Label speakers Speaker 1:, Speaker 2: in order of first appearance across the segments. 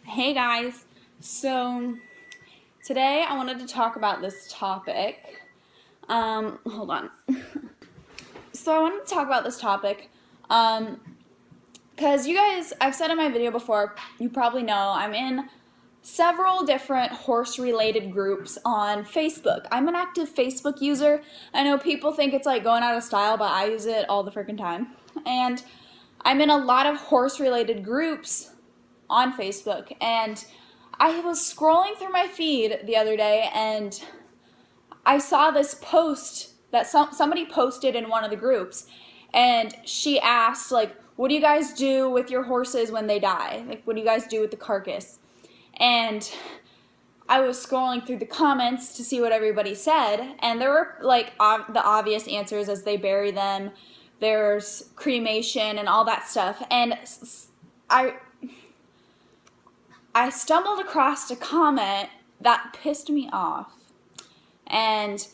Speaker 1: Hey guys, so today I wanted to talk about this topic. Hold on. So I wanted to talk about this topic because you guys, I've said in my video before, you probably know I'm in several different horse related groups on Facebook. I'm an active Facebook user. I know people think it's like going out of style, but I use it all the freaking time. And I'm in a lot of horse related groups on Facebook, and I was scrolling through my feed the other day and I saw this post that somebody posted in one of the groups, and she asked, like, what do you guys do with your horses when they die? Like, what do you guys do with the carcass? And I was scrolling through the comments to see what everybody said, and there were like the obvious answers as they bury them. There's cremation and all that stuff, and I stumbled across a comment that pissed me off. And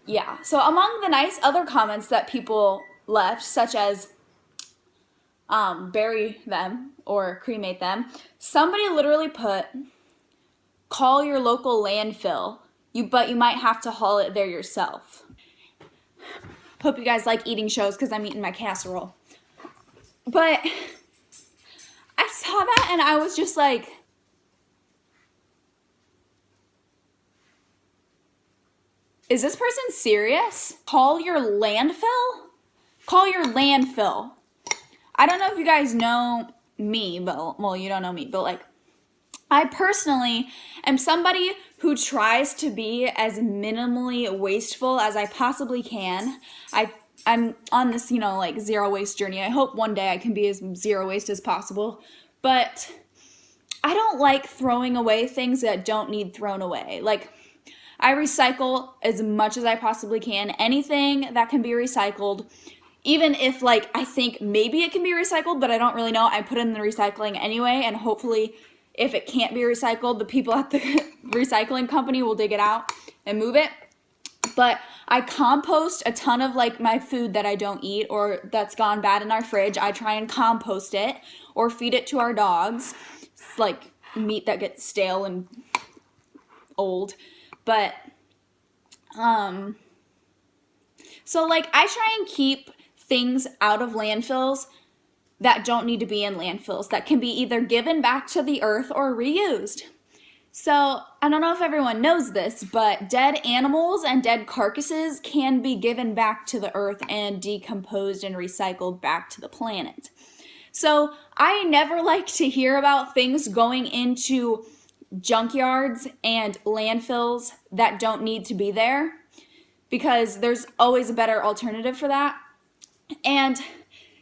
Speaker 1: yeah, so among the nice other comments that people left, such as bury them or cremate them, somebody literally put, call your local landfill, but you might have to haul it there yourself. Hope you guys like eating shows because I'm eating my casserole. But I saw that and I was just like, is this person serious? Call your landfill? Call your landfill. I don't know if you guys know me, but, well, you don't know me, but like, I personally am somebody who tries to be as minimally wasteful as I possibly can. I'm on this, like zero waste journey. I hope one day I can be as zero waste as possible, but I don't like throwing away things that don't need thrown away. Like, I recycle as much as I possibly can. Anything that can be recycled, even if like I think maybe it can be recycled, but I don't really know, I put it in the recycling anyway, and hopefully if it can't be recycled, the people at the recycling company will dig it out and move it. But I compost a ton of like my food that I don't eat or that's gone bad in our fridge. I try and compost it or feed it to our dogs. It's like meat that gets stale and old. But so like I try and keep things out of landfills that don't need to be in landfills, that can be either given back to the earth or reused. So I don't know if everyone knows this, but dead animals and dead carcasses can be given back to the earth and decomposed and recycled back to the planet. So I never like to hear about things going into junkyards and landfills that don't need to be there, because there's always a better alternative for that. And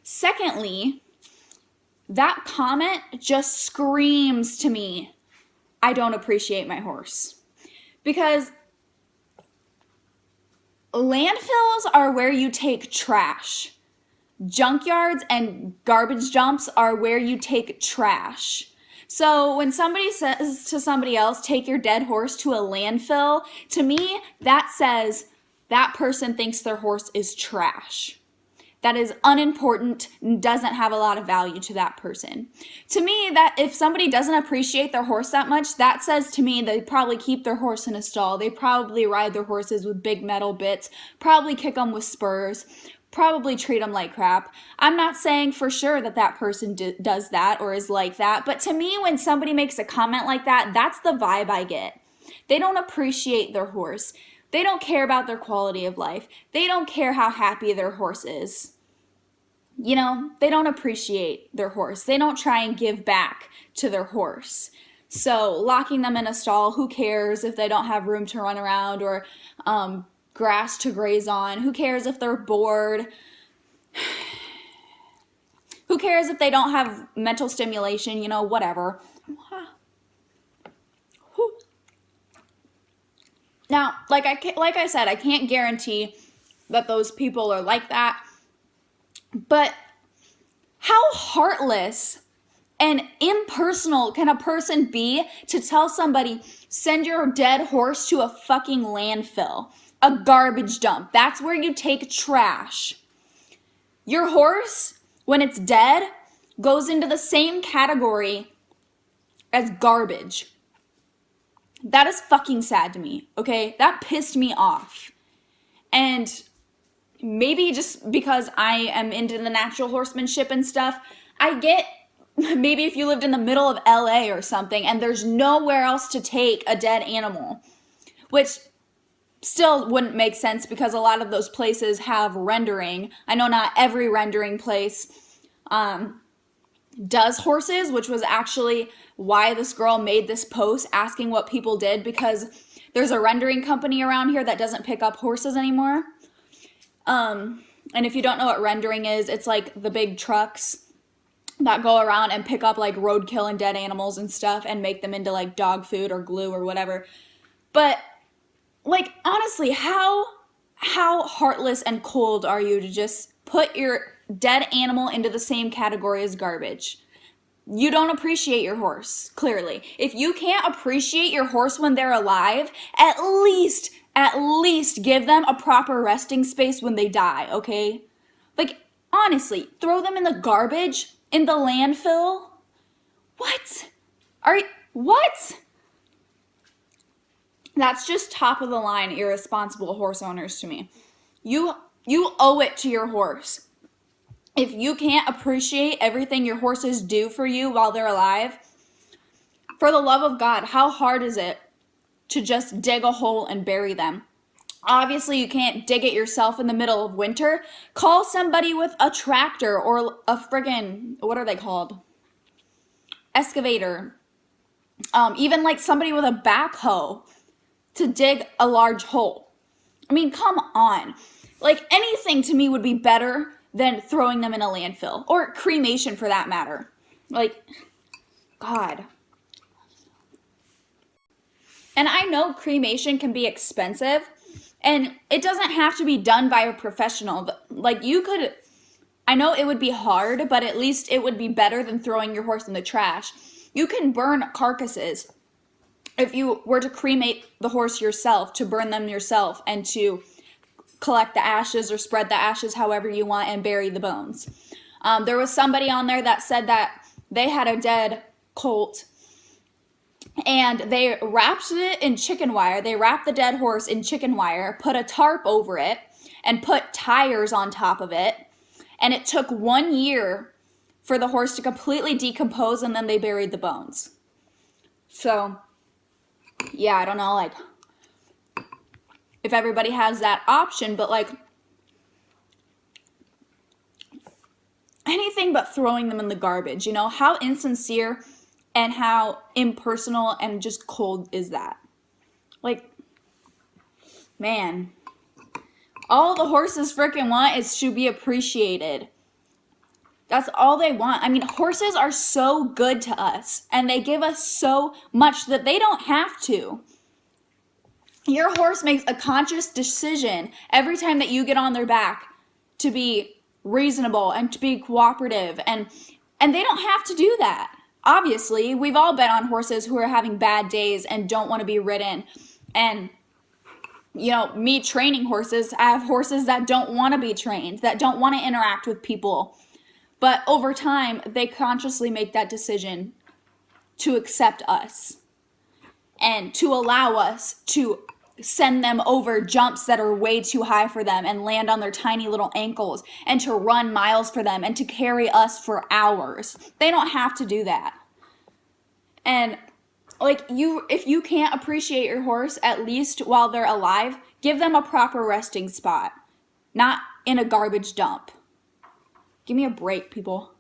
Speaker 1: secondly, that comment just screams to me, I don't appreciate my horse. Because landfills are where you take trash. Junkyards and garbage dumps are where you take trash. So when somebody says to somebody else, take your dead horse to a landfill, to me, that says that person thinks their horse is trash. That is unimportant and doesn't have a lot of value to that person. To me, that if somebody doesn't appreciate their horse that much, that says to me they probably keep their horse in a stall. They probably ride their horses with big metal bits, probably kick them with spurs, probably treat them like crap. I'm not saying for sure that that person does that or is like that, but to me, when somebody makes a comment like that, that's the vibe I get. They don't appreciate their horse. They don't care about their quality of life. They don't care how happy their horse is. They don't appreciate their horse. They don't try and give back to their horse. So locking them in a stall, who cares if they don't have room to run around or grass to graze on? Who cares if they're bored? Who cares if they don't have mental stimulation? Whatever. Now, like I said, I can't guarantee that those people are like that. But how heartless and impersonal can a person be to tell somebody, send your dead horse to a fucking landfill, a garbage dump? That's where you take trash. Your horse, when it's dead, goes into the same category as garbage. That is fucking sad to me, okay? That pissed me off. And maybe just because I am into the natural horsemanship and stuff, I get maybe if you lived in the middle of LA or something and there's nowhere else to take a dead animal, which still wouldn't make sense because a lot of those places have rendering. I know not every rendering place does horses, which was actually why this girl made this post asking what people did, because there's a rendering company around here that doesn't pick up horses anymore. And if you don't know what rendering is, it's like the big trucks that go around and pick up like roadkill and dead animals and stuff and make them into like dog food or glue or whatever. But like, honestly, how heartless and cold are you to just put your dead animal into the same category as garbage? You don't appreciate your horse, clearly. If you can't appreciate your horse when they're alive, at least give them a proper resting space when they die, okay? Like, honestly, throw them in the garbage, in the landfill? What? What? That's just top of the line irresponsible horse owners to me. You owe it to your horse. If you can't appreciate everything your horses do for you while they're alive, for the love of God, how hard is it to just dig a hole and bury them? Obviously, you can't dig it yourself in the middle of winter. Call somebody with a tractor or a friggin', what are they called? Excavator. Even like somebody with a backhoe to dig a large hole. I mean, come on. Like, anything to me would be better than throwing them in a landfill, or cremation for that matter. Like, God. And I know cremation can be expensive, and it doesn't have to be done by a professional. Like, you could, I know it would be hard, but at least it would be better than throwing your horse in the trash. You can burn carcasses if you were to cremate the horse yourself, to burn them yourself, and to collect the ashes or spread the ashes however you want and bury the bones. There was somebody on there that said that they had a dead colt and they wrapped it in chicken wire. They wrapped the dead horse in chicken wire, put a tarp over it, and put tires on top of it. And it took 1 year for the horse to completely decompose, and then they buried the bones. So, yeah, I don't know, like, if everybody has that option, but like, anything but throwing them in the garbage, you know? How insincere and how impersonal and just cold is that? Like, man, all the horses freaking want is to be appreciated. That's all they want. I mean, horses are so good to us, and they give us so much that they don't have to. Your horse makes a conscious decision every time that you get on their back to be reasonable and to be cooperative, and they don't have to do that. Obviously, we've all been on horses who are having bad days and don't want to be ridden. And, you know, me training horses, I have horses that don't want to be trained, that don't want to interact with people. But over time, they consciously make that decision to accept us and to allow us to send them over jumps that are way too high for them and land on their tiny little ankles, and to run miles for them and to carry us for hours. They don't have to do that. And like, if you can't appreciate your horse, at least while they're alive, give them a proper resting spot, not in a garbage dump. Give me a break, people.